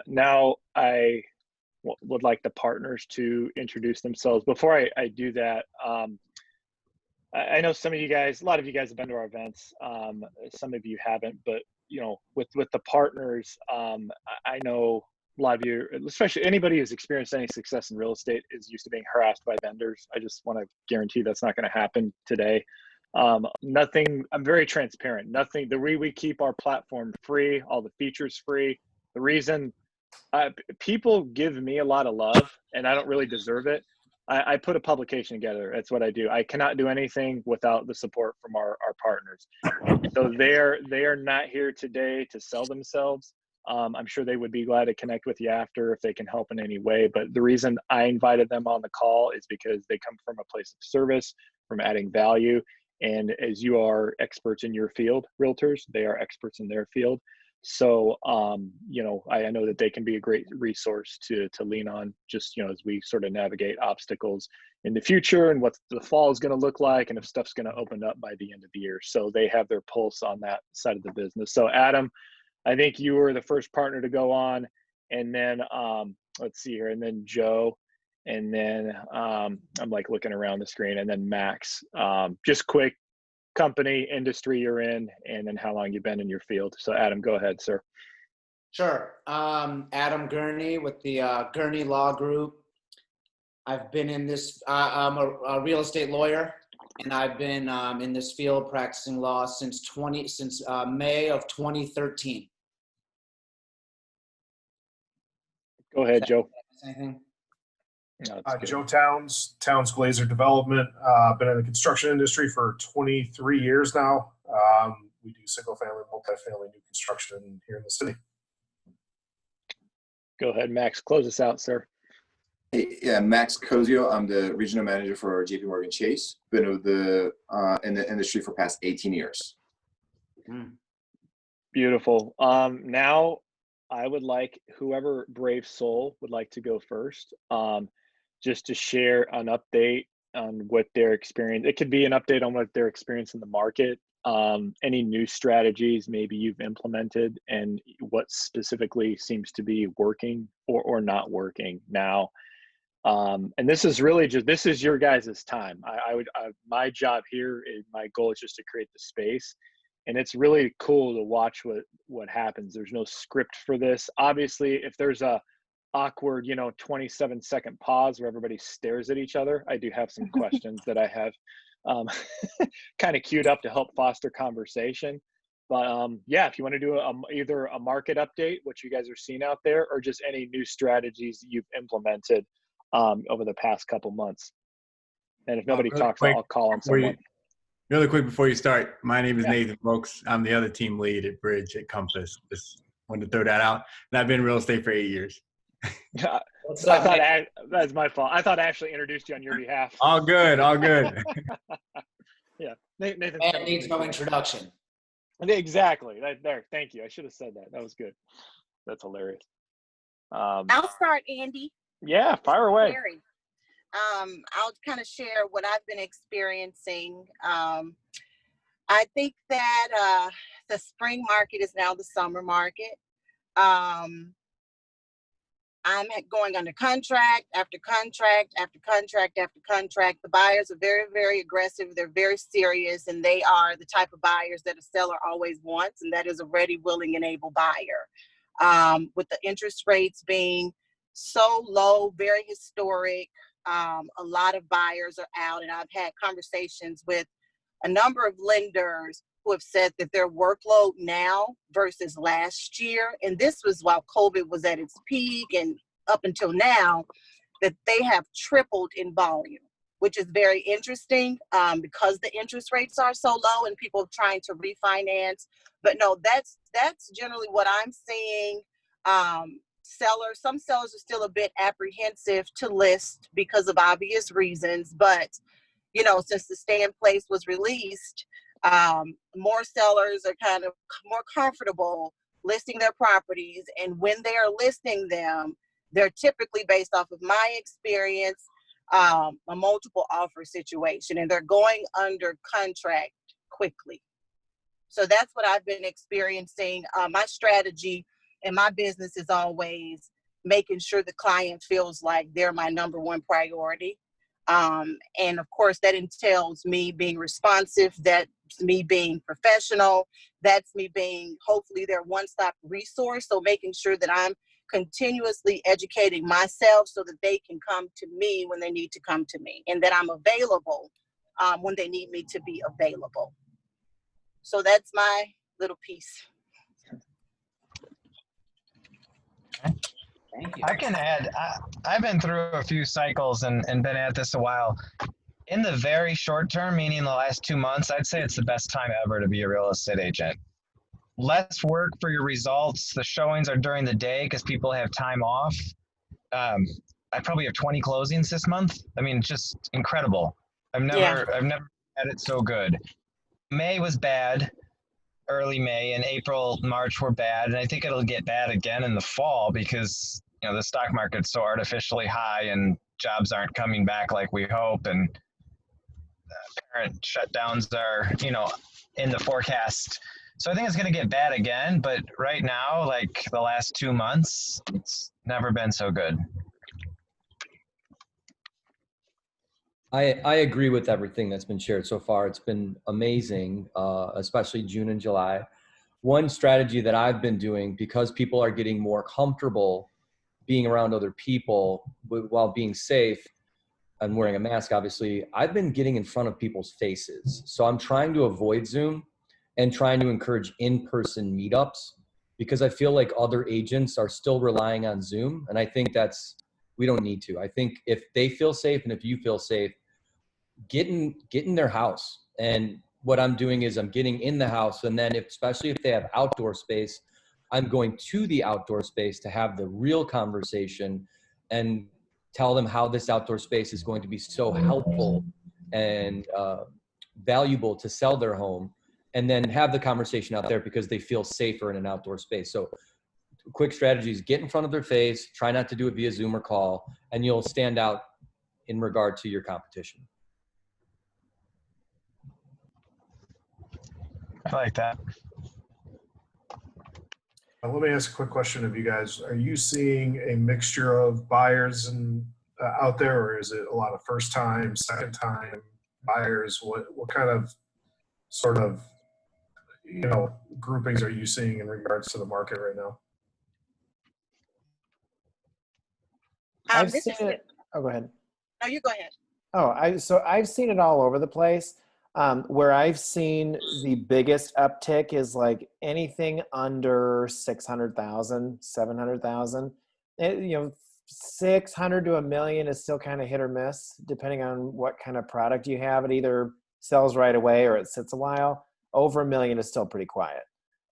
Now I would like the partners to introduce themselves. Before I do that, I know some of you guys, a lot of you guys have been to our events. Some of you haven't, but with the partners, I know a lot of you, especially anybody who's experienced any success in real estate, is used to being harassed by vendors. I just want to guarantee that's not going to happen today. Nothing. I'm very transparent. Nothing. The way we keep our platform free, all the features free. The reason people give me a lot of love, and I don't really deserve it. I put a publication together. That's what I do. I cannot do anything without the support from our partners. So they are not here today to sell themselves. I'm sure they would be glad to connect with you after if they can help in any way. But the reason I invited them on the call is because they come from a place of service, from adding value. And as you are experts in your field, realtors, they are experts in their field. So, I know that they can be a great resource to lean on just, as we sort of navigate obstacles in the future and what the fall is going to look like and if stuff's going to open up by the end of the year. So they have their pulse on that side of the business. So Adam, I think you were the first partner to go on, and then let's see here, and then Joe, and then I'm like looking around the screen, and then Max. Just quick company, industry you're in, and then how long you've been in your field. So Adam, go ahead, sir. Sure. Adam Gurney with the Gurney Law Group. I've been in this, I'm a real estate lawyer, and I've been in this field practicing law since May of 2013. Go ahead, Joe. Anything? No, Joe Towns Glazer Development. Been in the construction industry for 23 years now. We do single family, multifamily, new construction here in the city. Go ahead, Max. Close us out, sir. Hey, yeah, Max Cozio. I'm the regional manager for JP Morgan Chase. Been with in the industry for past 18 years. Beautiful. Now I would like whoever brave soul would like to go first, just to share an update on what their experience. It could be an update on what their experience in the market, any new strategies maybe you've implemented, and what specifically seems to be working or not working now. And this is really this is your guys' time. My job here my goal is just to create the space. And it's really cool to watch what happens. There's no script for this. Obviously, if there's a awkward, 27-second pause where everybody stares at each other, I do have some questions that I have kind of queued up to help foster conversation. But yeah, if you want to do either a market update, what you guys are seeing out there, or just any new strategies you've implemented over the past couple months. And if nobody talks, I'll call on someone. Really quick before you start, my name is Nathan Brooks. I'm the other team lead at Bridge at Compass. Just wanted to throw that out. And I've been in real estate for 8 years. That's my fault. I thought I actually introduced you on your behalf. All good, all good. Yeah, Nathan needs no introduction. Exactly. There, thank you. I should have said that. That was good. That's hilarious. I'll start, Andy. Yeah, fire away. I'll kind of share what I've been experiencing. I think that the spring market is now the summer market. I'm going under contract after contract after contract after contract. The buyers are very, very aggressive. They're very serious, and they are the type of buyers that a seller always wants, and that is a ready, willing, and able buyer. With the interest rates being so low, very historic, a lot of buyers are out, and I've had conversations with a number of lenders who have said that their workload now versus last year, and this was while COVID was at its peak and up until now, that they have tripled in volume, which is very interesting because the interest rates are so low and people are trying to refinance. But no, that's generally what I'm seeing. Some sellers are still a bit apprehensive to list because of obvious reasons, but since the stay in place was released, more sellers are kind of more comfortable listing their properties, and when they are listing them, they're typically, based off of my experience, a multiple offer situation, and they're going under contract quickly. So that's what I've been experiencing. My strategy And my business is always making sure the client feels like they're my number one priority. And of course, that entails me being responsive, that's me being professional, that's me being hopefully their one-stop resource. So making sure that I'm continuously educating myself so that they can come to me when they need to come to me, and that I'm available when they need me to be available. So that's my little piece. Thank you. I can add, I've been through a few cycles and been at this a while. In the very short term, meaning the last 2 months, I'd say it's the best time ever to be a real estate agent. Less work for your results. The showings are during the day because people have time off. I probably have 20 closings this month. I mean, just incredible. I've never had it so good. May was bad. Early May and April, March were bad. And I think it'll get bad again in the fall because, you know, the stock market's so artificially high and jobs aren't coming back like we hope. And parent shutdowns are, you know, in the forecast. So I think it's going to get bad again. But right now, like the last 2 months, it's never been so good. I agree with everything that's been shared so far. It's been amazing, especially June and July. One strategy that I've been doing, because people are getting more comfortable being around other people while being safe and wearing a mask, obviously, I've been getting in front of people's faces. So I'm trying to avoid Zoom and trying to encourage in-person meetups because I feel like other agents are still relying on Zoom. And I think we don't need to. I think if they feel safe and if you feel safe, get in their house. And what I'm doing is I'm getting in the house, and then especially if they have outdoor space, I'm going to the outdoor space to have the real conversation and tell them how this outdoor space is going to be so helpful and valuable to sell their home, and then have the conversation out there because they feel safer in an outdoor space. So quick strategies: get in front of their face, try not to do it via Zoom or call, and you'll stand out in regard to your competition. I like that. Let me ask a quick question of you guys. Are you seeing a mixture of buyers and out there, or is it a lot of first time, second time buyers? What kind of sort of, you know, groupings are you seeing in regards to the market right now? I've seen it. Oh, go ahead. No, you go ahead. Oh, I've seen it all over the place. Where I've seen the biggest uptick is like anything under 600,000, 700,000. You know, 600 to $1 million is still kind of hit or miss, depending on what kind of product you have. It either sells right away or it sits a while. Over $1 million is still pretty quiet.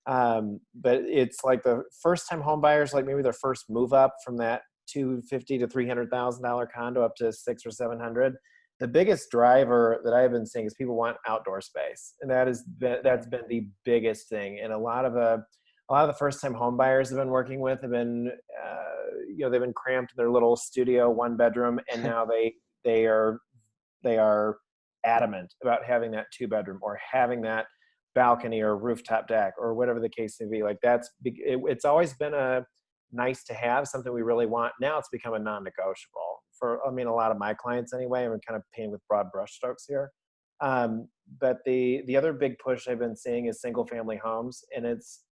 But it's like the first time home buyers, like maybe their first move up from that $250,000 to $300,000 condo up to 600 or 700. The biggest driver that I've been seeing is people want outdoor space, and that's been the biggest thing. And a lot of the first-time home buyers have been working with have been, you know, they've been cramped in their little studio, 1 bedroom, and now they are adamant about having that 2-bedroom or having that balcony or rooftop deck or whatever the case may be. Like it's always been a nice to have, something we really want. Now it's become a non-negotiable. For, I mean, a lot of my clients anyway. I'm kind of painting with broad brushstrokes here. But the other big push I've been seeing is single family homes. And it's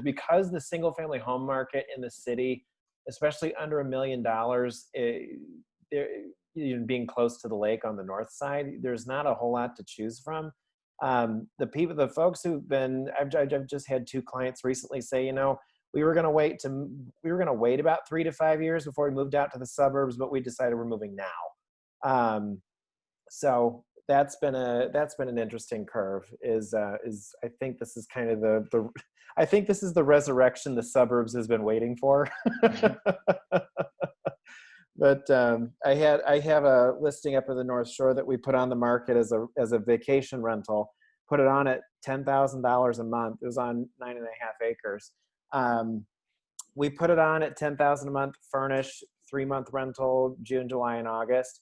because the single family home market in the city, especially under $1 million, being close to the lake on the north side, there's not a whole lot to choose from. The folks who've been, I've just had 2 clients recently say, you know, we were going to wait about 3 to 5 years before we moved out to the suburbs, but we decided we're moving now. So that's been an interesting curve. I think this is kind of I think this is the resurrection the suburbs has been waiting for. But I have a listing up in the North Shore that we put on the market as a vacation rental. Put it on at $10,000 a month. It was on 9.5 acres. We put it on at $10,000 a month, furnished, 3-month rental, June, July, and August.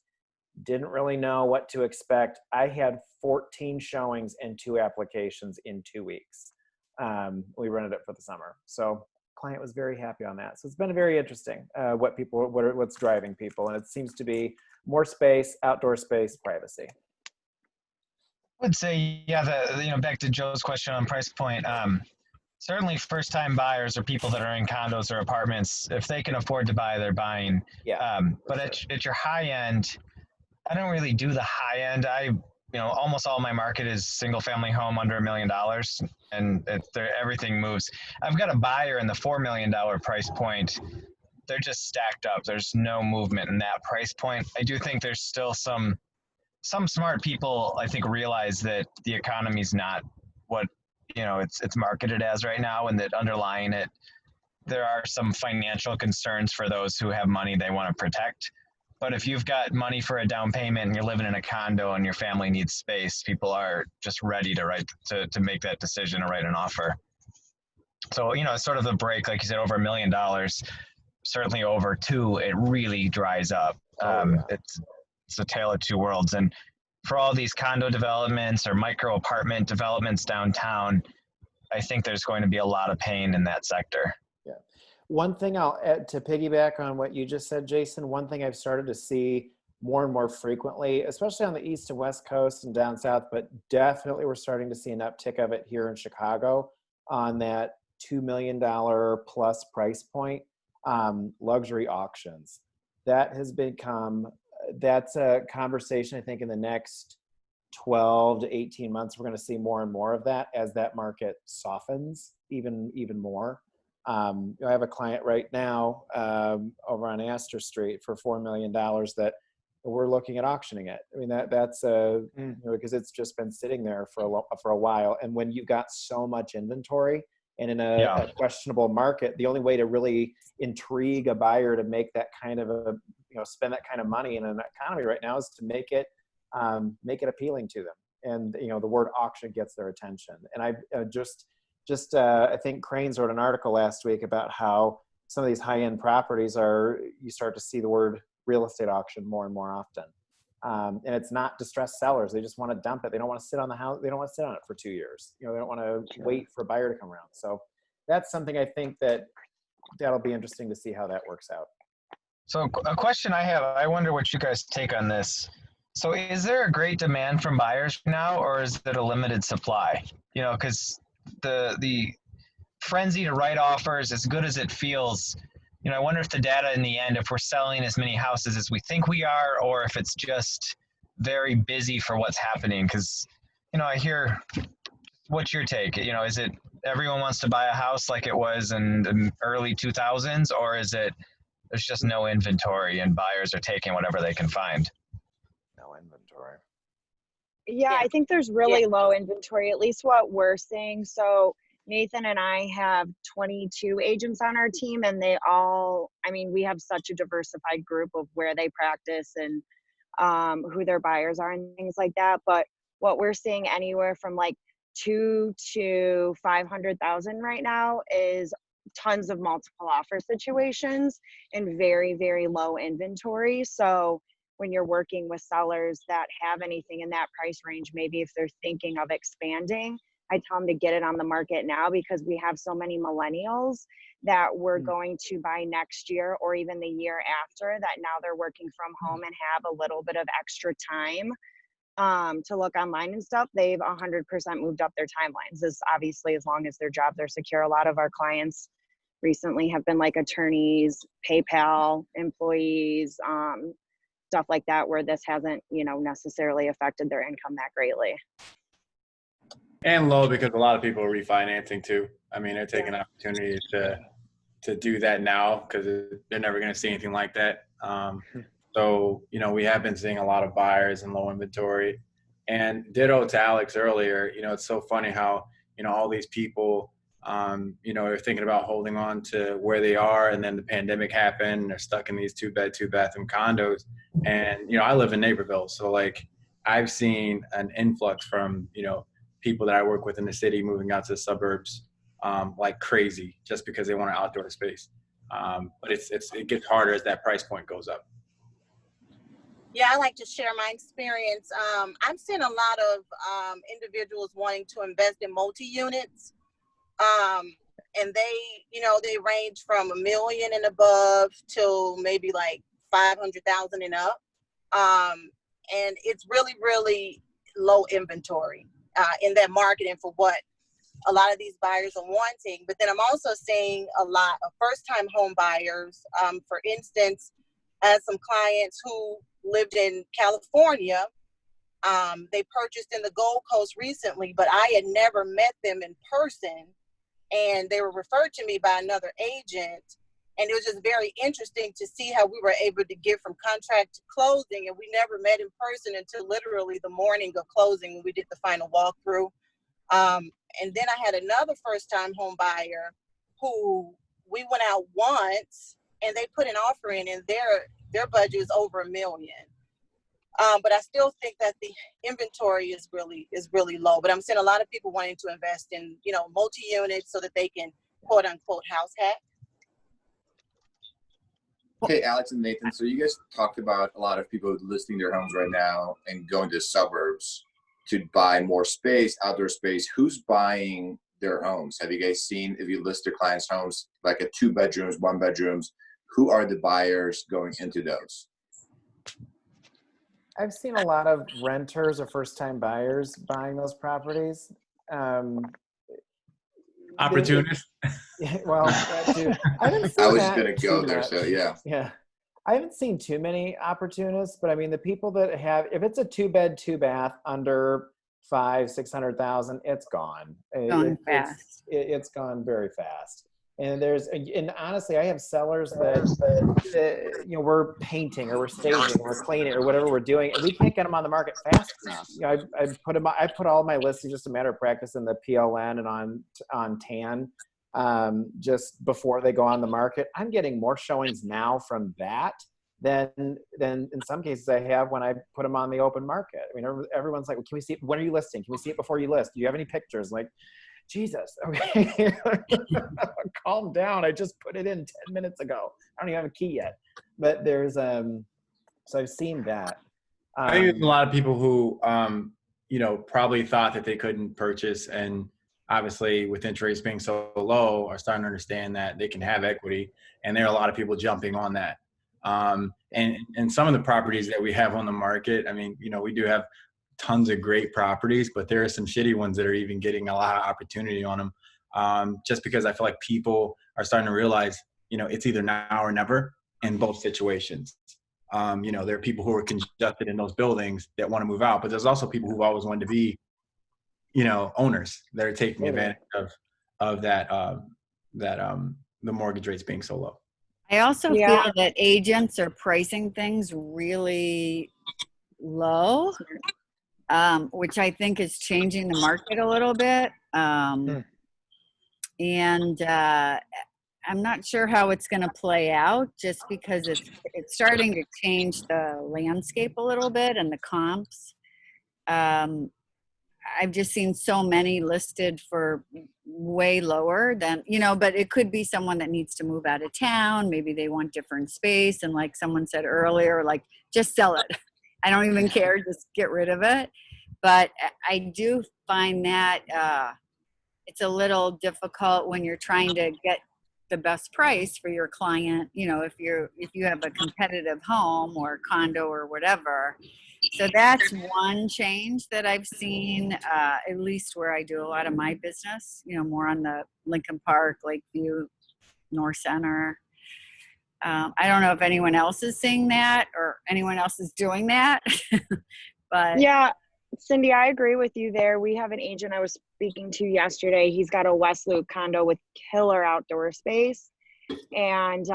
Didn't really know what to expect. I had 14 showings and 2 applications in 2 weeks. We rented it for the summer. So client was very happy on that. So it's been very interesting what's driving people. And it seems to be more space, outdoor space, privacy. I would say, yeah, back to Joe's question on price point. Certainly first-time buyers or people that are in condos or apartments, if they can afford to buy, they're buying. Yeah. But at your high end, I don't really do the high end. Almost all my market is single-family home under $1 million, and everything moves. I've got a buyer in the $4 million price point. They're just stacked up. There's no movement in that price point. I do think there's still some smart people, I think, realize that the economy's not what it's marketed as right now, and that underlying it, there are some financial concerns for those who have money they want to protect. But if you've got money for a down payment and you're living in a condo and your family needs space, people are just ready to make that decision and write an offer. So, it's sort of the break, like you said, over $1 million, certainly over two, it really dries up. It's a tale of two worlds. And for all these condo developments or micro apartment developments downtown, I think there's going to be a lot of pain in that sector. Yeah. One thing I'll add to piggyback on what you just said, Jason, one thing I've started to see more and more frequently, especially on the East and West Coast and down South, but definitely we're starting to see an uptick of it here in Chicago on that $2 million plus price point, luxury auctions. That has become, that's a conversation I think in the next 12 to 18 months, we're going to see more and more of that as that market softens even more. I have a client right now over on Astor Street for $4 million that we're looking at auctioning it. I mean, that's because it's just been sitting there for a while. And when you've got so much inventory and in a questionable market, the only way to really intrigue a buyer to make that kind of spend that kind of money in an economy right now is to make it appealing to them. And, the word auction gets their attention. And I I think Cranes wrote an article last week about how some of these high-end properties you start to see the word real estate auction more and more often. And it's not distressed sellers. They just want to dump it. They don't want to sit on the house. They don't want to sit on it for 2 years. They don't want to wait for a buyer to come around. So that's something I think that'll be interesting to see how that works out. So a question I have, I wonder what you guys take on this. So is there a great demand from buyers now, or is it a limited supply? Because the frenzy to write offers, as good as it feels, I wonder if the data in the end, if we're selling as many houses as we think we are, or if it's just very busy for what's happening. Because, I hear, what's your take? Is it everyone wants to buy a house like it was in the early 2000s, or is it there's just no inventory and buyers are taking whatever they can find? No inventory. Yeah, I think there's really low inventory, at least what we're seeing. So Nathan and I have 22 agents on our team, and we have such a diversified group of where they practice and who their buyers are and things like that. But what we're seeing anywhere from like 2 to 500,000 right now is tons of multiple offer situations and very, very low inventory. So when you're working with sellers that have anything in that price range, maybe if they're thinking of expanding, I tell them to get it on the market now, because we have so many millennials that we're going to buy next year or even the year after, that now they're working from home and have a little bit of extra time to look online and stuff. They've 100% moved up their timelines. This obviously, as long as their jobs are secure. A lot of our clients recently have been like attorneys, PayPal employees, stuff like that, where this hasn't, necessarily affected their income that greatly. And low because a lot of people are refinancing too. I mean, they're taking opportunities to do that now because they're never going to see anything like that. So, we have been seeing a lot of buyers and low inventory. And ditto to Alex earlier, it's so funny how, all these people, are thinking about holding on to where they are, and then the pandemic happened and they're stuck in these 2-bathroom condos. And, I live in Naperville. So like I've seen an influx from, people that I work with in the city moving out to the suburbs like crazy just because they want an outdoor space. But it gets harder as that price point goes up. Yeah, I like to share my experience. I'm seeing a lot of individuals wanting to invest in multi-units. And they, they range from $1 million and above till maybe like 500,000 and up. And it's really, really low inventory in that market and for what a lot of these buyers are wanting. But then I'm also seeing a lot of first-time home buyers. For instance, I had some clients who lived in California. They purchased in the Gold Coast recently, but I had never met them in person. And they were referred to me by another agent. And it was just very interesting to see how we were able to get from contract to closing. And we never met in person until literally the morning of closing when we did the final walkthrough. And then I had another first-time home buyer who we went out once and they put an offer in, and their budget is over $1 million. But I still think that the inventory is really low. But I'm seeing a lot of people wanting to invest in, multi-units so that they can quote unquote house hack. Okay, Alex and Nathan, so you guys talked about a lot of people listing their homes right now and going to the suburbs to buy more space, outdoor space. Who's buying their homes? Have you guys seen, if you list your clients' homes, like a 2 bedrooms, 1 bedrooms, who are the buyers going into those? I've seen a lot of renters or first-time buyers buying those properties. Opportunists. Well, that too. I haven't seen I was that just going to go too there, much. so yeah. Yeah. I haven't seen too many opportunists, but I mean, the people that have, if it's a 2-bed, 2-bath under 500,000-600,000, it's gone. Gone fast. It's gone very fast. And honestly, I have sellers that we're painting or we're staging or we're cleaning or whatever we're doing, and we can't get them on the market fast enough. I put all my listings, just a matter of practice, in the PLN and on TAN just before they go on the market. I'm getting more showings now from that than in some cases I have when I put them on the open market. I mean, everyone's like, well, can we see it? When are you listing? Can we see it before you list? Do you have any pictures? Like, Jesus, okay. Calm down. I just put it in 10 minutes ago. I don't even have a key yet. But there's so I've seen that. I think there's a lot of people who probably thought that they couldn't purchase, and obviously with interest rates being so low are starting to understand that they can have equity, and there are a lot of people jumping on that. And some of the properties that we have on the market, I mean, we do have tons of great properties, but there are some shitty ones that are even getting a lot of opportunity on them. Just because I feel like people are starting to realize, it's either now or never in both situations. There are people who are congested in those buildings that want to move out, but there's also people who've always wanted to be, owners that are taking advantage of that, the mortgage rates being so low. I also feel that agents are pricing things really low, which I think is changing the market a little bit. And I'm not sure how it's going to play out, just because it's starting to change the landscape a little bit and the comps. I've just seen so many listed for way lower than, but it could be someone that needs to move out of town. Maybe they want different space. And like someone said earlier, like, just sell it. I don't even care. Just get rid of it. But I do find that it's a little difficult when you're trying to get the best price for your client. If you have a competitive home or condo or whatever. So that's one change that I've seen, at least where I do a lot of my business, more on the Lincoln Park, Lakeview, North Center. I don't know if anyone else is seeing that or anyone else is doing that. But yeah, Cindy, I agree with you there. We have an agent I was speaking to yesterday. He's got a West Loop condo with killer outdoor space. And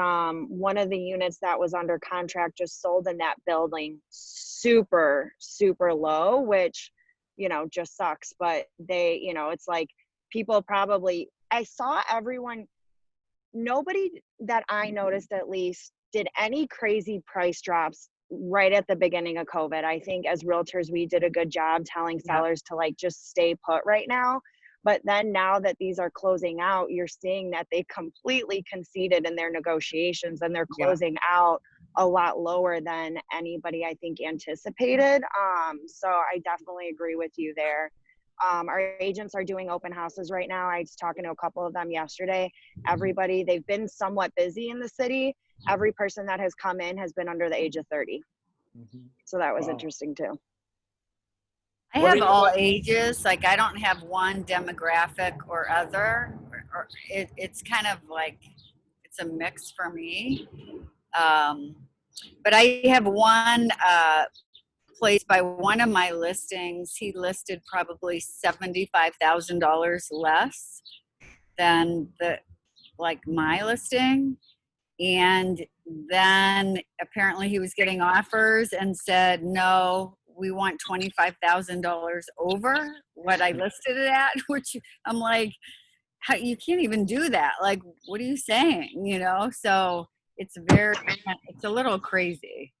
one of the units that was under contract just sold in that building super, super low, which, just sucks. But they, it's like people probably, I saw everyone, nobody that I noticed at least did any crazy price drops right at the beginning of COVID. I think as realtors, we did a good job telling sellers to just stay put right now. But then now that these are closing out, you're seeing that they completely conceded in their negotiations, and they're closing out a lot lower than anybody I think anticipated. So I definitely agree with you there. Our agents are doing open houses right now. I was talking to a couple of them yesterday. Everybody, they've been somewhat busy in the city. Every person that has come in has been under the age of 30. So that was interesting too. I have all ages. Like I don't have one demographic or other. Or it's kind of like it's a mix for me. But I have one place by one of my listings. He listed probably $75,000 less than my listing. And then apparently he was getting offers and said, no, we want $25,000 over what I listed it at, which I'm like, how, you can't even do that. Like, what are you saying? You know? So it's a little crazy.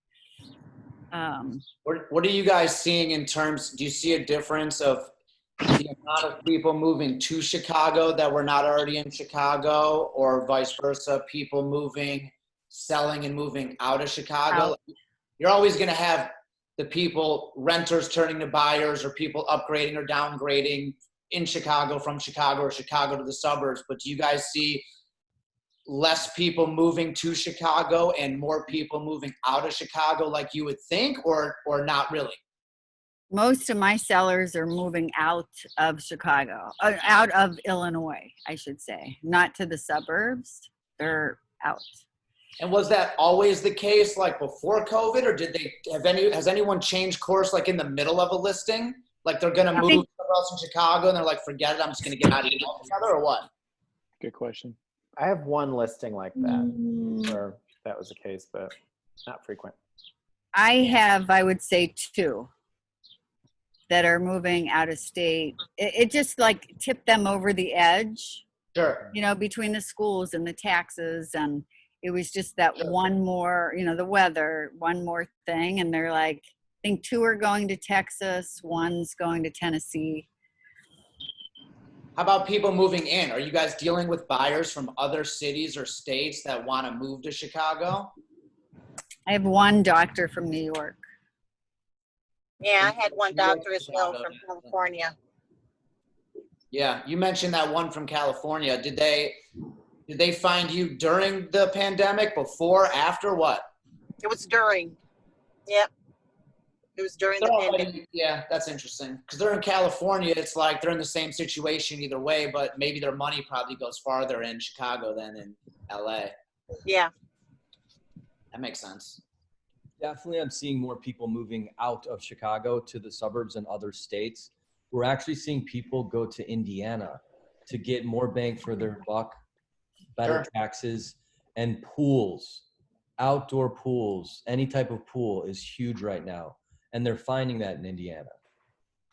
What are you guys seeing in terms, do you see a difference of the amount of people moving to Chicago that were not already in Chicago, or vice versa, people selling and moving out of Chicago? You're always going to have the people, renters turning to buyers, or people upgrading or downgrading in Chicago from Chicago or Chicago to the suburbs. But do you guys see less people moving to Chicago and more people moving out of Chicago like you would think, or not really? Most of my sellers are moving out of Chicago, out of Illinois, I should say, not to the suburbs. They're out. And was that always the case, like before COVID, or has anyone changed course like in the middle of a listing? Like they're going to move somewhere else in Chicago and they're like, forget it, I'm just going to get out of here altogether, or what? Good question. I have one listing like that, where that was the case, but not frequent. I have, I would say, 2 that are moving out of state. It just like tipped them over the edge. Sure. You know, between the schools and the taxes, and it was just that one more, you know, the weather, one more thing. And they're like, I think 2 are going to Texas, 1's going to Tennessee. How about people moving in? Are you guys dealing with buyers from other cities or states that want to move to Chicago? I have 1 doctor from New York. Yeah, I had one doctor as well from California. Yeah, you mentioned that one from California. Did they find you during the pandemic, before, after, what? It was during. Yep. It was during the pandemic. Yeah, that's interesting. Because they're in California, it's like they're in the same situation either way, but maybe their money probably goes farther in Chicago than in LA. Yeah. That makes sense. Definitely, I'm seeing more people moving out of Chicago to the suburbs and other states. We're actually seeing people go to Indiana to get more bang for their buck, better taxes, and pools, outdoor pools. Any type of pool is huge right now, and they're finding that in Indiana.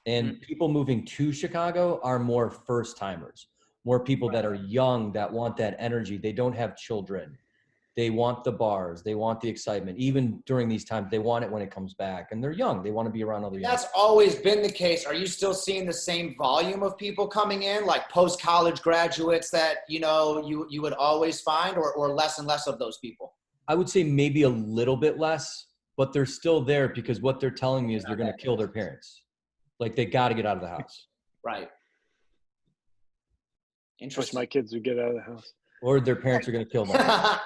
And people moving to Chicago are more first timers, more people that are young, that want that energy. They don't have children. They want the bars. They want the excitement. Even during these times, they want it when it comes back. And they're young. They want to be around other young. That's always been the case. Are you still seeing the same volume of people coming in, like post-college graduates that, you know, you would always find, or less and less of those people? I would say maybe a little bit less, but they're still there because what they're telling me is they're going to kill their parents. Like, they got to get out of the house. Right. Interesting. Wish my kids would get out of the house. Or their parents are going to kill them.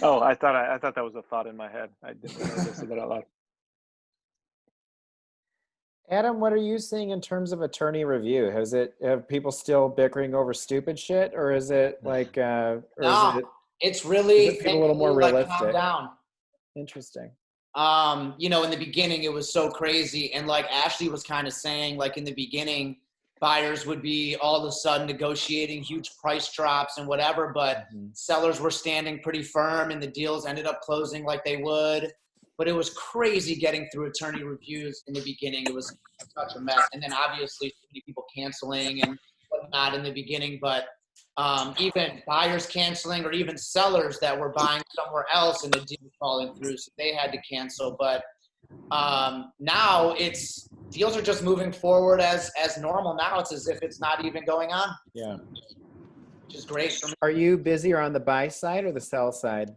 Oh, I thought that was a thought in my head. I didn't know to say that out loud. Adam, what are you seeing in terms of attorney review? Have people still bickering over stupid shit, or is it like, it's really a little more realistic? Calm down. Interesting. You know, in the beginning, it was so crazy, and like Ashley was kind of saying, like in the beginning, buyers would be all of a sudden negotiating huge price drops and whatever, but sellers were standing pretty firm and the deals ended up closing like they would. But it was crazy getting through attorney reviews in the beginning. It was such a mess. And then obviously so many people canceling and whatnot in the beginning, but even buyers canceling, or even sellers that were buying somewhere else and the deal falling through, so they had to cancel. But now deals are just moving forward as normal. Now it's as if it's not even going on. Yeah. Which is great for me. Are you busier on the buy side or the sell side?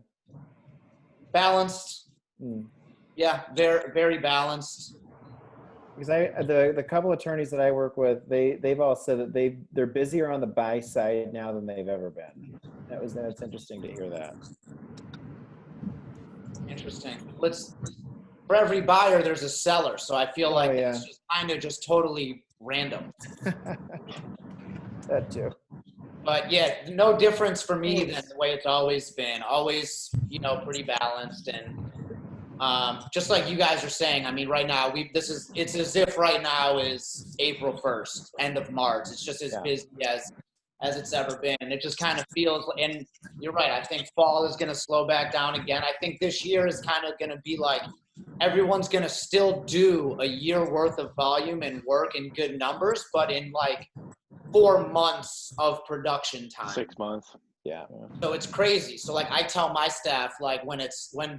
Balanced. Yeah, very, very balanced. Because the couple attorneys that I work with, they've all said that they're busier on the buy side now than they've ever been. That's interesting to hear that. Interesting. For every buyer, there's a seller. So I feel like it's just kind of just totally random. That too. But yeah, no difference for me than the way it's always been. Always, pretty balanced. And just like you guys are saying, I mean, right now, it's as if right now is April 1st, end of March. It's just as busy as it's ever been. And it just kind of feels, and you're right, I think fall is going to slow back down again. I think this year is kind of going to be like, everyone's going to still do a year worth of volume and work and good numbers, but in like 4 months of production time. 6 months. Yeah. So it's crazy. So like I tell my staff, like when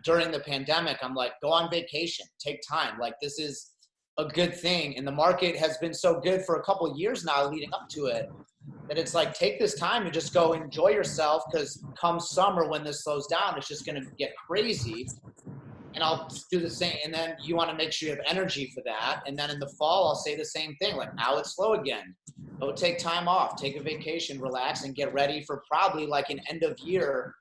during the pandemic, I'm like, go on vacation, take time. Like this is a good thing. And the market has been so good for a couple of years now leading up to it that it's like, take this time to just go enjoy yourself. Cause come summer, when this slows down, it's just going to get crazy. And I'll do the same. And then you want to make sure you have energy for that. And then in the fall, I'll say the same thing. Like now it's slow again. Go take time off, take a vacation, relax, and get ready for probably like an end of year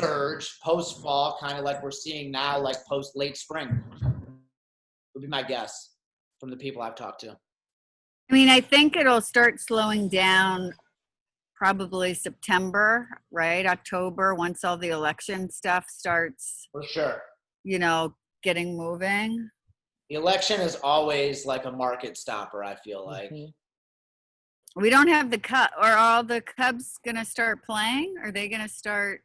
surge, post fall, kind of like we're seeing now, like post late spring would be my guess from the people I've talked to. I mean, I think it'll start slowing down probably September, right? October, once all the election stuff starts. For sure. Getting moving. The election is always like a market stopper, I feel like. Mm-hmm. We don't have the are all the Cubs going to start playing? Are they going to start?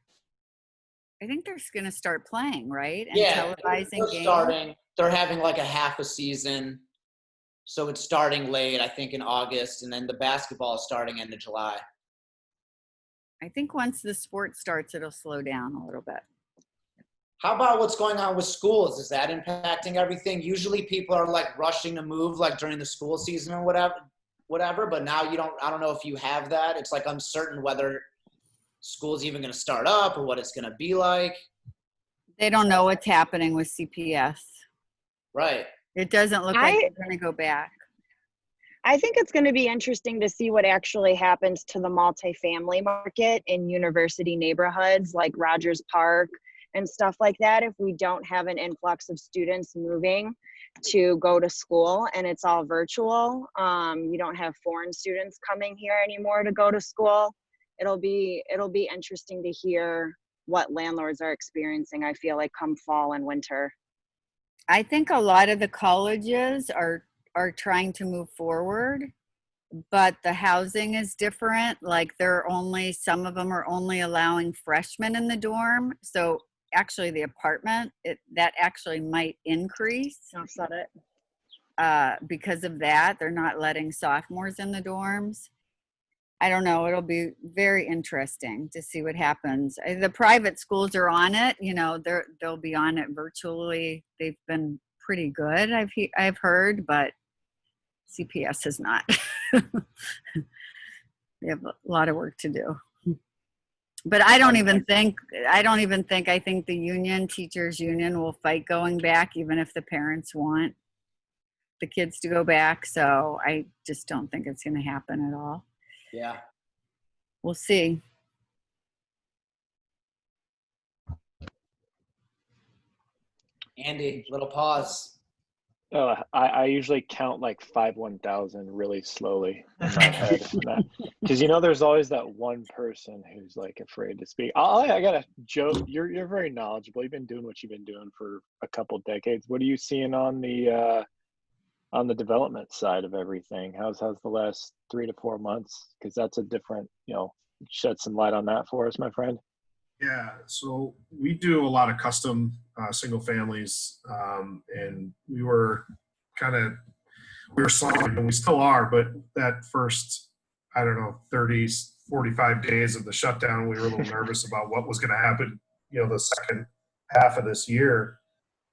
I think they're going to start playing, right? And televising games. They're having like a half a season. So it's starting late, I think in August, and then the basketball is starting end of July. I think once the sport starts, it'll slow down a little bit. How about what's going on with schools? Is that impacting everything? Usually people are like rushing to move like during the school season or whatever, but now I don't know if you have that. It's like uncertain whether school's even going to start up or what it's going to be like. They don't know what's happening with CPS. Right. It doesn't look like they're going to go back. I think it's going to be interesting to see what actually happens to the multifamily market in university neighborhoods like Rogers Park and stuff like that. If we don't have an influx of students moving to go to school and it's all virtual, you don't have foreign students coming here anymore to go to school. It'll be interesting to hear what landlords are experiencing, I feel like, come fall and winter. I think a lot of the colleges are trying to move forward, but the housing is different. Like some of them are only allowing freshmen in the dorm. So actually the apartment, that actually might increase. Offset it. Because of that, they're not letting sophomores in the dorms. I don't know. It'll be very interesting to see what happens. The private schools are on it. They'll be on it virtually. They've been pretty good, I've heard, but CPS is not. They have a lot of work to do. But I think the teachers union will fight going back, even if the parents want the kids to go back. So I just don't think it's going to happen at all. Yeah. We'll see. Andy, little pause. Oh, I usually count like 1000 really slowly in my head. Because there's always that one person who's like afraid to speak. I got a joke. You're very knowledgeable. You've been doing what you've been doing for a couple decades. What are you seeing on the development side of everything? How's the last 3 to 4 months? Because that's a different, shed some light on that for us, my friend. Yeah, so we do a lot of custom single families, and we were slow, and we still are, but that first, 30, 45 days of the shutdown, we were a little nervous about what was going to happen, the second half of this year.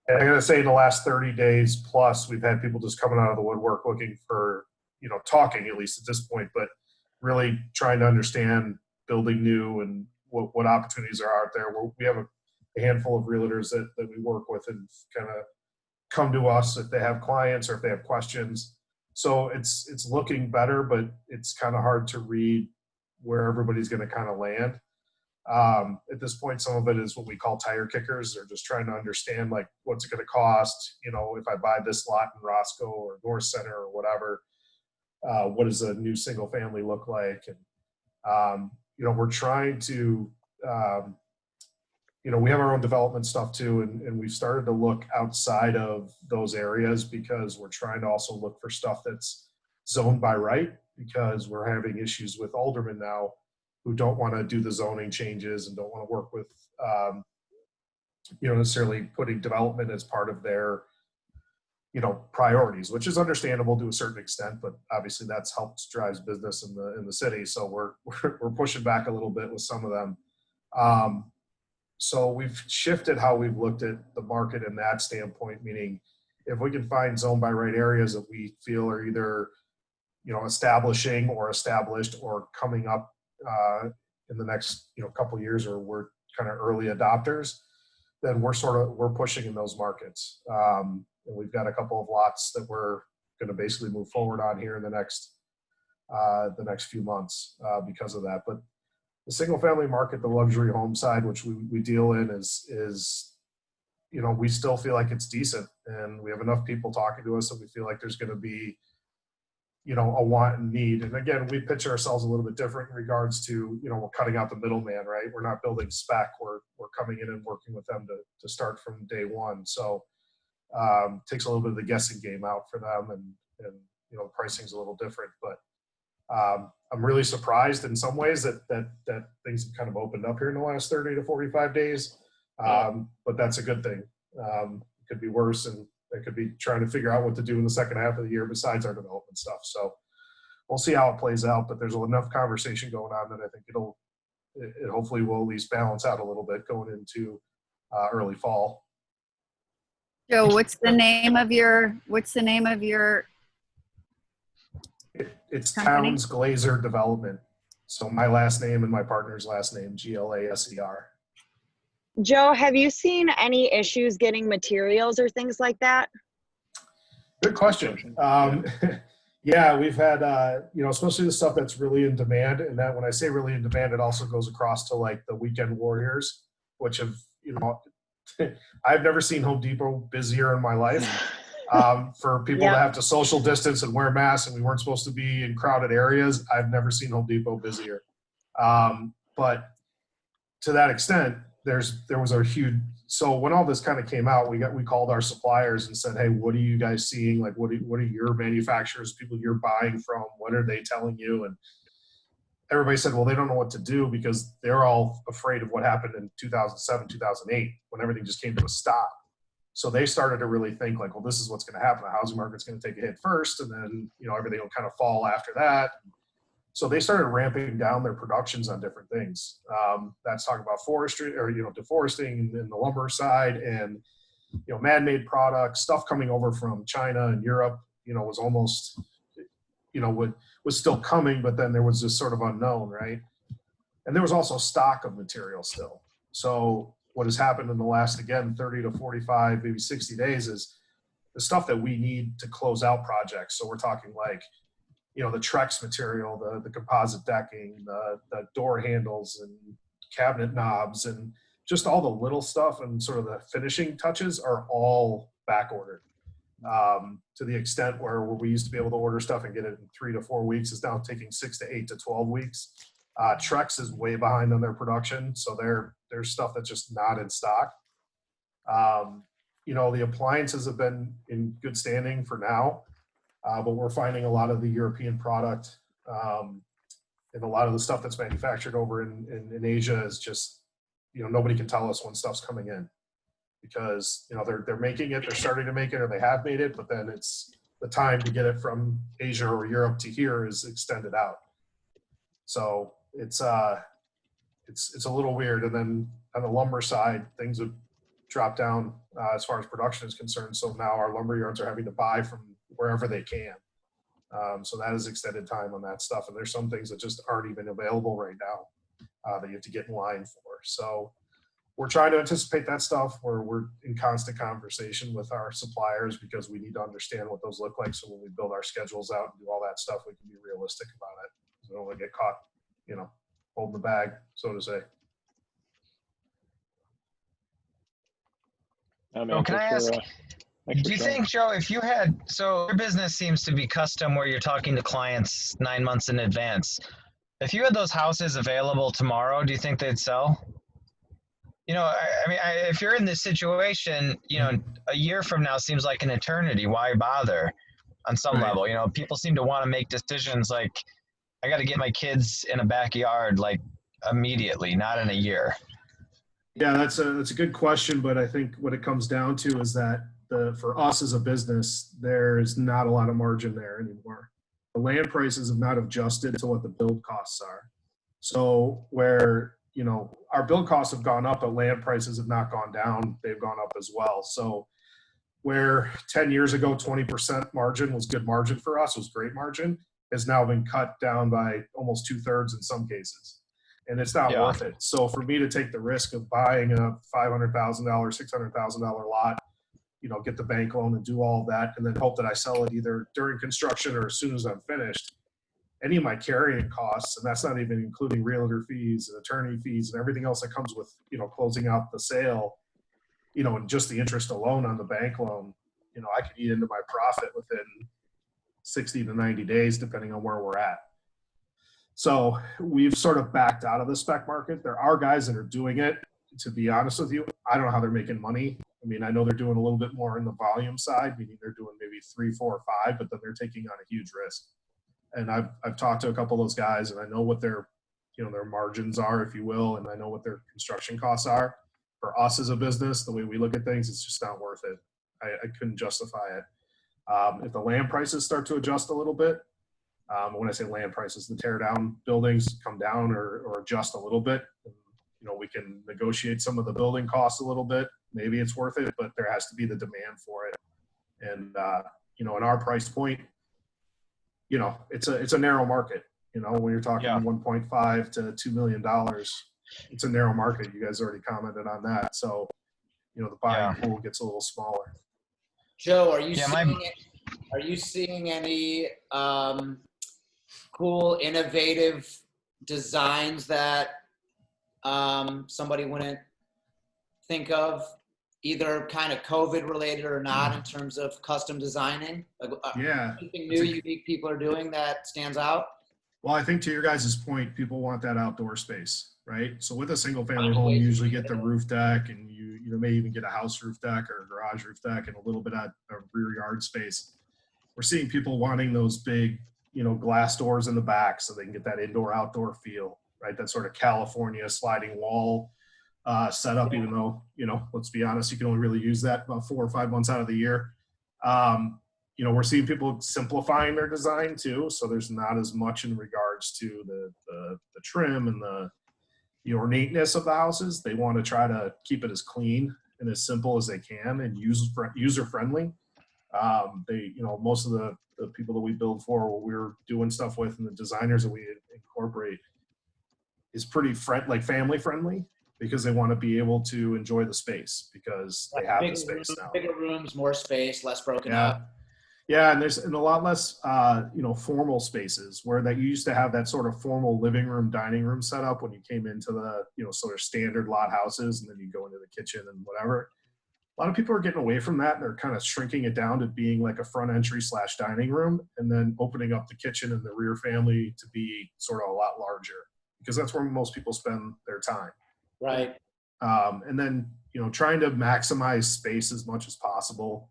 And I got to say, in the last 30 days plus, we've had people just coming out of the woodwork looking for, talking, at least at this point, but really trying to understand building new and what opportunities are out there. We have a handful of realtors that we work with and kind of come to us if they have clients or if they have questions. So it's looking better, but it's kind of hard to read where everybody's going to kind of land. At this point, some of it is what we call tire kickers. They're just trying to understand, like, what's it going to cost? You know, if I buy this lot in Roscoe or North Center or whatever, what does a new single family look like? And, you know, we're trying to, you know, we have our own development stuff too. And we've started to look outside of those areas because we're trying to also look for stuff that's zoned by right, because we're having issues with aldermen now who don't want to do the zoning changes and don't want to work with, you know, necessarily putting development as part of their, you know, priorities, which is understandable to a certain extent, but obviously that's helped drives business in the city. So we're pushing back a little bit with some of them. So we've shifted how we've looked at the market in that standpoint, meaning if we can find zone by right areas that we feel are either, you know, establishing or established or coming up in the next, you know, couple years, or we're kind of early adopters, then we're pushing in those markets. And we've got a couple of lots that we're going to basically move forward on here in the next few months because of that. But the single family market, the luxury home side, which we deal in is, you know, we still feel like it's decent, and we have enough people talking to us that we feel like there's going to be, you know, a want and need. And again, we pitch ourselves a little bit different in regards to, you know, we're cutting out the middleman, right? We're not building spec. We're coming in and working with them to start from day one. So takes a little bit of the guessing game out for them, and you know, pricing's a little different, but I'm really surprised in some ways that things have kind of opened up here in the last 30 to 45 days. But that's a good thing. It could be worse, and they could be trying to figure out what to do in the second half of the year besides our development stuff. So we'll see how it plays out, but there's enough conversation going on that I think it hopefully will at least balance out a little bit going into early fall. Joe, what's the name of your It's company? Towns Glazer Development. So my last name and my partner's last name, Glaser. Joe, have you seen any issues getting materials or things like that? Good question. Yeah, we've had, you know, especially the stuff that's really in demand. And that when I say really in demand, it also goes across to like the weekend warriors, which have, you know, I've never seen Home Depot busier in my life. For people to have to social distance and wear masks, and we weren't supposed to be in crowded areas, I've never seen Home Depot busier. But to that extent, there was a huge, so when all this kind of came out, we called our suppliers and said, hey, what are you guys seeing? Like, what are your manufacturers, people you're buying from, what are they telling you? And everybody said, well, they don't know what to do because they're all afraid of what happened in 2007, 2008, when everything just came to a stop. So they started to really think like, well, this is what's going to happen. The housing market's going to take a hit first, and then, you know, everything will kind of fall after that. So they started ramping down their productions on different things. That's talking about forestry, or, you know, deforesting in the lumber side, and, you know, man-made products, stuff coming over from China and Europe, you know, was almost, you know, was still coming, but then there was this sort of unknown, right? And there was also stock of material still. So what has happened in the last, again, 30 to 45, maybe 60 days is the stuff that we need to close out projects. So we're talking like, you know, the Trex material, the composite decking, the door handles and cabinet knobs, and just all the little stuff and sort of the finishing touches are all back ordered. To the extent where we used to be able to order stuff and get it in 3 to 4 weeks, is now taking 6 to 8 to 12 weeks. Trex is way behind on their production, so there's stuff that's just not in stock. You know, the appliances have been in good standing for now, but we're finding a lot of the European product and a lot of the stuff that's manufactured over in Asia is just, you know, nobody can tell us when stuff's coming in, because, you know, they're making it, they're starting to make it, or they have made it, but then it's the time to get it from Asia or Europe to here is extended out. So it's a little weird. And then on the lumber side, things have dropped down as far as production is concerned. So now our lumber yards are having to buy from wherever they can. So that has extended time on that stuff. And there's some things that just aren't even available right now that you have to get in line for. So we're trying to anticipate that stuff. We're in constant conversation with our suppliers because we need to understand what those look like. So when we build our schedules out and do all that stuff, we can be realistic about it. So we don't want to get caught, holding the bag, so to say. So can I ask, do you think, Joe, if you had, so your business seems to be custom where you're talking to clients 9 months in advance. If you had those houses available tomorrow, do you think they'd sell? If you're in this situation, a year from now seems like an eternity. Why bother on some level? People seem to want to make decisions like, I got to get my kids in a backyard like immediately, not in a year. Yeah, that's a good question, but I think what it comes down to is that for us as a business, there's not a lot of margin there anymore. The land prices have not adjusted to what the build costs are. So where, our build costs have gone up, but land prices have not gone down. They've gone up as well. So where 10 years ago, 20% margin was good margin for us, was great margin, has now been cut down by almost 2/3 in some cases. And it's not worth it. So for me to take the risk of buying a $500,000, $600,000 lot, get the bank loan and do all that, and then hope that I sell it either during construction or as soon as I'm finished, any of my carrying costs, and that's not even including realtor fees and attorney fees and everything else that comes with, closing out the sale, and just the interest alone on the bank loan, I could eat into my profit within 60 to 90 days, depending on where we're at. So we've sort of backed out of the spec market. There are guys that are doing it. To be honest with you, I don't know how they're making money. I know they're doing a little bit more in the volume side, meaning they're doing maybe 3, 4, 5, but then they're taking on a huge risk. And I've talked to a couple of those guys, and I know what their margins are, if you will, and I know what their construction costs are. For us as a business, the way we look at things, it's just not worth it. I couldn't justify it. If the land prices start to adjust a little bit, when I say land prices, the tear down buildings come down or adjust a little bit, we can negotiate some of the building costs a little bit. Maybe it's worth it, but there has to be the demand for it. And, in our price point, it's a narrow market. When you're talking 1.5 to $2 million, it's a narrow market. You guys already commented on that. So, the buying pool gets a little smaller. Joe, are you seeing any cool, innovative designs that somebody wouldn't think of, either kind of COVID related or not, in terms of custom designing? Anything new, unique people are doing that stands out? Well, I think to your guys' point, people want that outdoor space, right? So with a single family home, you usually get the roof deck, and you may even get a house roof deck or a garage roof deck and a little bit of rear yard space. We're seeing people wanting those big, glass doors in the back so they can get that indoor outdoor feel, right? That sort of California sliding wall setup, even though, let's be honest, you can only really use that about 4 or 5 months out of the year. We're seeing people simplifying their design too. So there's not as much in regards to the trim and the ornateness of the houses. They want to try to keep it as clean and as simple as they can and user friendly. Most of the people that we build for, what we're doing stuff with, and the designers that we incorporate is pretty family friendly, because they want to be able to enjoy the space because they have the space now. Bigger rooms, more space, less broken up. Yeah, and there's a lot less, formal spaces where that you used to have that sort of formal living room, dining room setup when you came into the, sort of standard lot houses, and then you go into the kitchen and whatever. A lot of people are getting away from that. They're kind of shrinking it down to being like a front entry / dining room, and then opening up the kitchen and the rear family to be sort of a lot larger, because that's where most people spend their time. Right. And then, trying to maximize space as much as possible.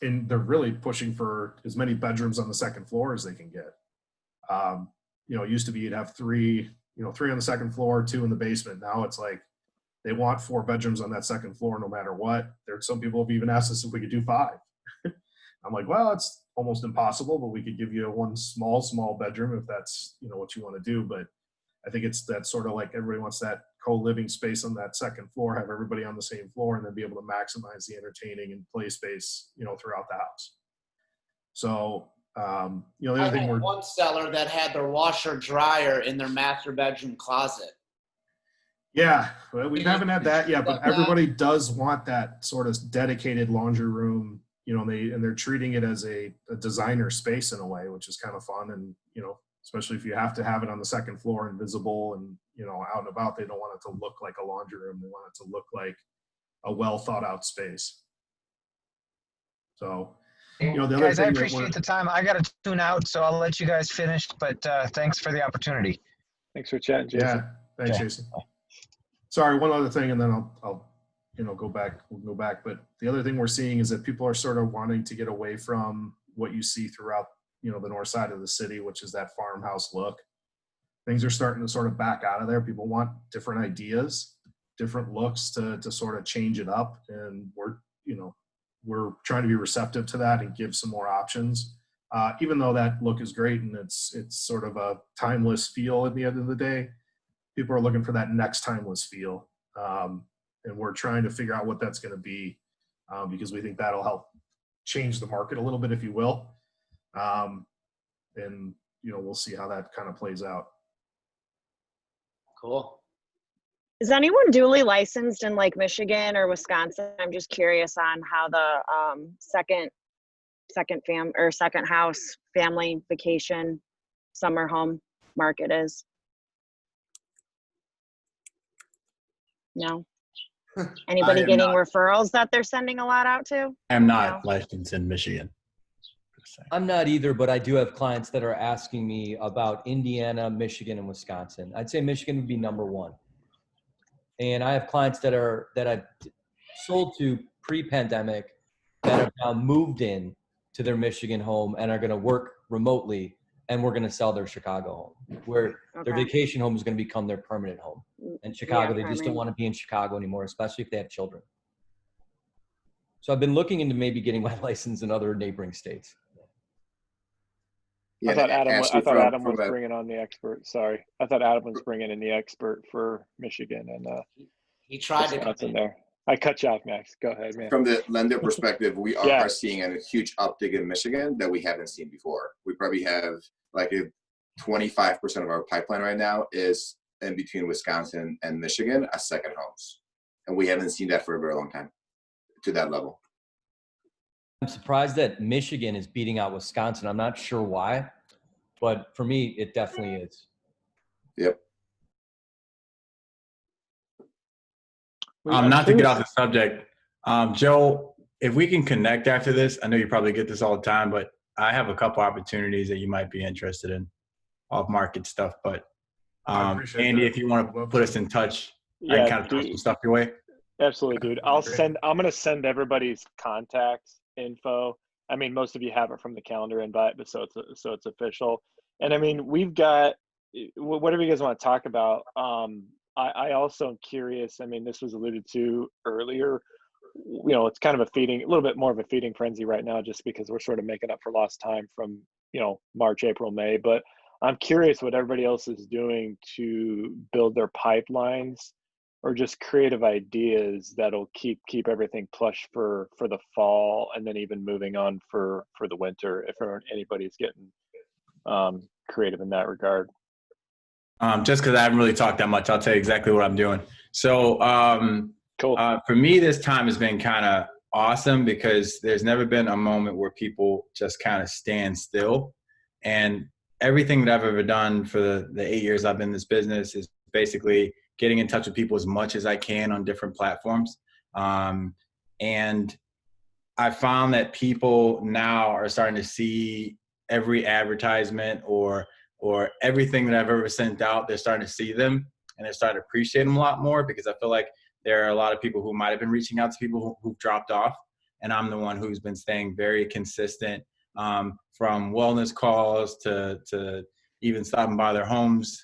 And they're really pushing for as many bedrooms on the second floor as they can get. It used to be you'd have 3 on the second floor, 2 in the basement. Now it's like they want 4 bedrooms on that second floor no matter what. Some people have even asked us if we could do 5. I'm like, well, it's almost impossible, but we could give you one small bedroom if that's, what you want to do. But I think it's that sort of like everybody wants that co-living space on that second floor, have everybody on the same floor, and then be able to maximize the entertaining and play space, throughout the house. So, the other thing one seller that had their washer dryer in their master bedroom closet. Yeah, well, we haven't had that yet, but Like that. everybody does want that sort of dedicated laundry room, you know, they're treating it as a designer space in a way, which is kind of fun. And, you know, especially if you have to have it on the second floor and visible and, you know, out and about, they don't want it to look like a laundry room. They want it to look like a well thought out space. So, you know, the other Guys, I thing that appreciate the time. I got to tune out, so I'll let you guys finish, but thanks for the opportunity. Thanks for chatting, Jason. Yeah, thanks, Okay. Jason. Sorry, one other thing, and then I'll you know, we'll go back. But the other thing we're seeing is that people are sort of wanting to get away from what you see throughout, you know, the north side of the city, which is that farmhouse look. Things are starting to sort of back out of there. People want different ideas, different looks to sort of change it up. And we're trying to be receptive to that and give some more options. Even though that look is great and it's sort of a timeless feel at the end of the day, people are looking for that next timeless feel. And we're trying to figure out what that's going to be, because we think that'll help change the market a little bit, if you will. And, you know, we'll see how that kind of plays out. Cool. Is anyone duly licensed in like Michigan or Wisconsin? I'm just curious on how the second house, family, vacation, summer home market is. No. Anybody am getting not. referrals that they're sending a lot out to? I am not licensed in Michigan. I'm not either, but I do have clients that are asking me about Indiana, Michigan, and Wisconsin. I'd say Michigan would be number one. And I have clients that I've sold to pre-pandemic that have now moved in to their Michigan home and are going to work remotely, and we're going to sell their Chicago home, where their vacation home is going to become their permanent home. In Chicago, they just don't want to be in Chicago anymore, especially if they have children. So I've been looking into maybe getting my license in other neighboring states. Yeah, I thought Adam was that. bringing on the expert. Sorry, I thought Adam was bringing in the expert for Michigan and He tried to come Wisconsin in. there. I cut you off, Max. Go ahead, man. From the lender perspective, we are Yeah. seeing a huge uptick in Michigan that we haven't seen before. We probably have like 25% of our pipeline right now is in between Wisconsin and Michigan as second homes. And we haven't seen that for a very long time to that level. I'm surprised that Michigan is beating out Wisconsin. I'm not sure why, but for me, it definitely is. Yep. Not to get off the subject, Joe, if we can connect after this, I know you probably get this all the time, but I have a couple opportunities that you might be interested in, off-market stuff. But Andy, if you want to put us in touch, I can kind of throw some stuff your way. Absolutely, dude. I'm going to send everybody's contacts info. I mean, most of you have it from the calendar invite, but so it's official. And I mean, we've got whatever you guys want to talk about. I also am curious. I mean, this was alluded to earlier. You know, it's kind of a little bit more of a feeding frenzy right now, just because we're sort of making up for lost time from, you know, March, April, May. But I'm curious what everybody else is doing to build their pipelines, or just creative ideas that'll keep everything plush for the fall, and then even moving on for the winter, if anybody's getting creative in that regard. Just because I haven't really talked that much, I'll tell you exactly what I'm doing. So cool. For me, this time has been kind of awesome because there's never been a moment where people just kind of stand still. And everything that I've ever done for the 8 years I've been in this business is basically getting in touch with people as much as I can on different platforms. And I found that people now are starting to see every advertisement or everything that I've ever sent out. They're starting to see them, and they're starting to appreciate them a lot more, because I feel like there are a lot of people who might have been reaching out to people who've dropped off. And I'm the one who's been staying very consistent, from wellness calls to even stopping by their homes,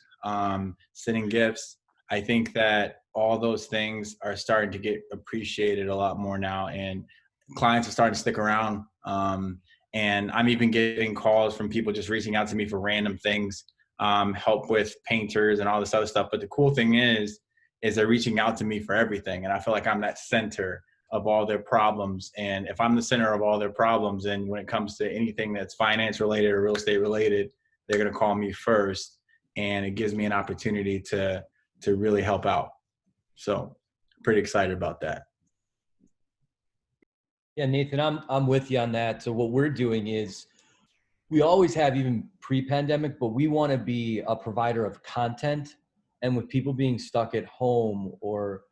sending gifts. I think that all those things are starting to get appreciated a lot more now, and clients are starting to stick around. And I'm even getting calls from people just reaching out to me for random things, help with painters and all this other stuff. But the cool thing is they're reaching out to me for everything. And I feel like I'm that center of all their problems. And if I'm the center of all their problems, and when it comes to anything that's finance related or real estate related, they're going to call me first. And it gives me an opportunity to really help out. So pretty excited about that. Yeah, Nathan, I'm with you on that. So what we're doing is we always have, even pre-pandemic, but we want to be a provider of content. And with people being stuck at home, or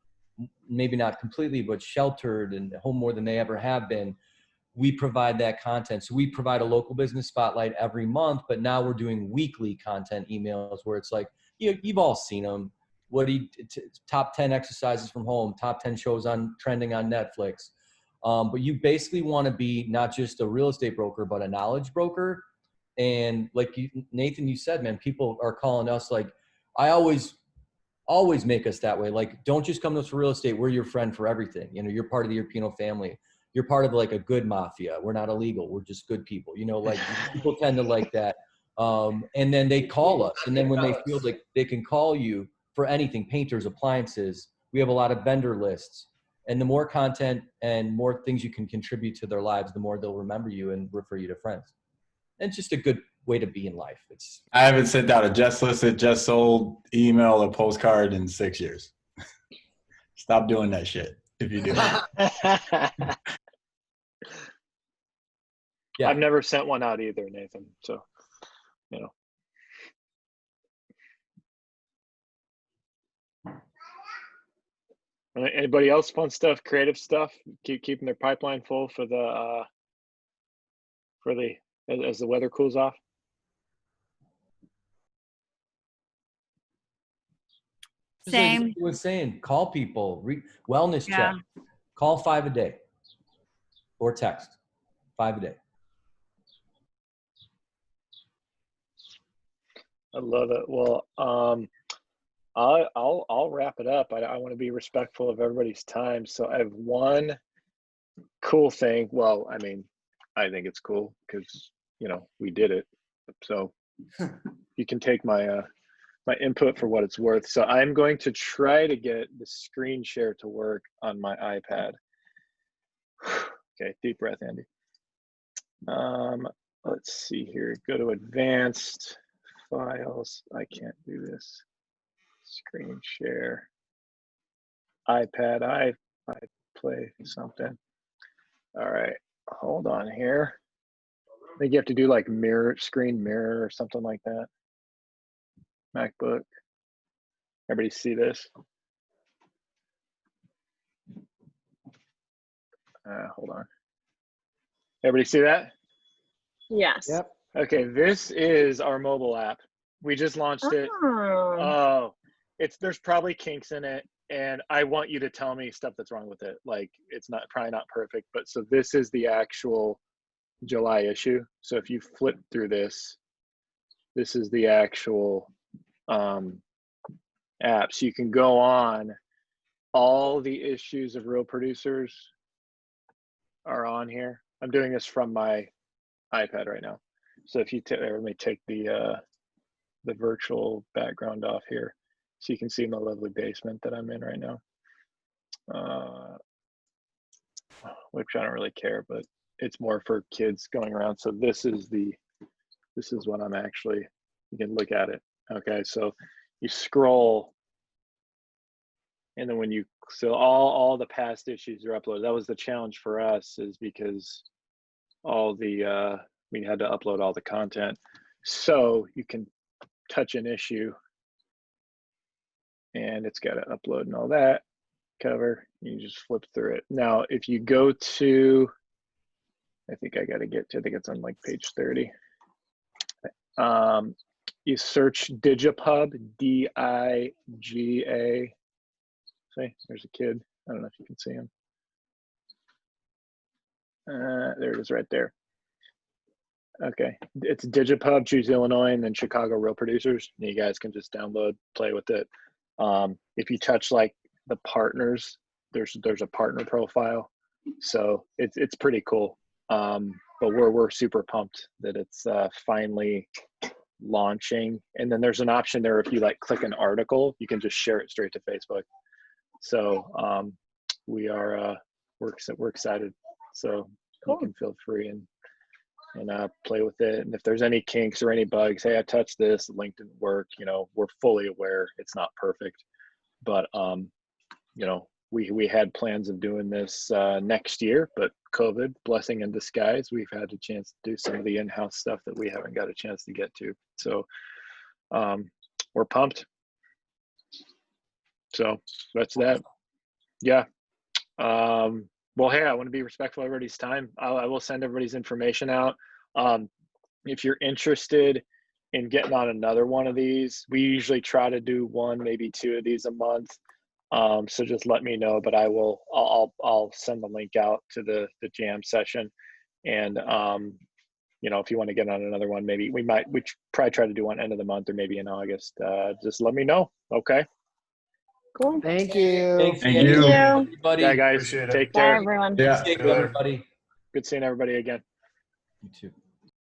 maybe not completely, but sheltered and home more than they ever have been, we provide that content. So we provide a local business spotlight every month, but now we're doing weekly content emails where it's like, you've all seen them. Top 10 exercises from home, top 10 shows on trending on Netflix. But you basically want to be not just a real estate broker, but a knowledge broker. And like Nathan, you said, man, people are calling us. Like, I always make us that way. Like, don't just come to us for real estate. We're your friend for everything. You're part of the European family. You're part of like a good mafia. We're not illegal. We're just good people. Like people tend to like that. And then they call us. And then when they feel like they can call you for anything, painters, appliances, we have a lot of vendor lists. And the more content and more things you can contribute to their lives, the more they'll remember you and refer you to friends. And it's just a good way to be in life. I haven't sent out a just listed, just sold email or postcard in 6 years. Stop doing that shit if you do. Yeah. I've never sent one out either, Nathan. So, Anybody else fun stuff, creative stuff? Keeping their pipeline full for the as the weather cools off. Same. Like you were saying, call people, wellness Yeah. check, call 5 a day, or text 5 a day. I love it. Well, I'll wrap it up. I want to be respectful of everybody's time. So I have one cool thing. Well, I mean, I think it's cool because we did it. So you can take my my input for what it's worth. So I'm going to try to get the screen share to work on my iPad. Okay, deep breath, Andy. Let's see here. Go to advanced files. I can't do this. Screen share. iPad. I play something. All right, hold on here. I think you have to do like screen mirror or something like that. MacBook. Everybody see this? Hold on. Everybody see that? Yes. Yep. Okay, this is our mobile app. We just launched it. Oh, there's probably kinks in it, and I want you to tell me stuff that's wrong with it. Like, it's probably not perfect, but so this is the actual July issue. So if you flip through this is the actual app. So you can go on. All the issues of Real Producers are on here. I'm doing this from my iPad right now. So if you let me take the virtual background off here, so you can see my lovely basement that I'm in right now. Which I don't really care, but it's more for kids going around. So this is what I'm actually. You can look at it. Okay, so you scroll, and then so all the past issues are uploaded. That was the challenge for us, is because we had to upload all the content. So you can touch an issue and it's got to upload and all that, cover, you just flip through it. Now, if you go to, I think it's on like page 30. You search Digipub, DIGA. See, there's a kid. I don't know if you can see him. There it is right there. Okay, it's Digipub, choose Illinois, and then Chicago Real Producers. And you guys can just download, play with it. If you touch like the partners, there's a partner profile, so it's pretty cool. But we're super pumped that it's finally launching. And then there's an option there, if you like click an article, you can just share it straight to Facebook. So we're excited. So cool. You can feel free and play with it. And if there's any kinks or any bugs, hey, I touched this, the link didn't work, we're fully aware it's not perfect, but you know, we had plans of doing this next year, but COVID, blessing in disguise, we've had a chance to do some of the in-house stuff that we haven't got a chance to get to. So we're pumped. So that's that. Yeah. Well, hey, I want to be respectful of everybody's time. I will send everybody's information out. If you're interested in getting on another one of these, we usually try to do one, maybe two of these a month. So just let me know, but I'll send the link out to the jam session. And, you know, if you want to get on another one, maybe we probably try to do one end of the month or maybe in August. Just let me know. Okay. Cool. Thank you. Thanks, Thank again, you. everybody. Yeah, guys, Appreciate it. take Bye, care. everyone. Yeah. Stay good, everybody. Good seeing everybody again. You too.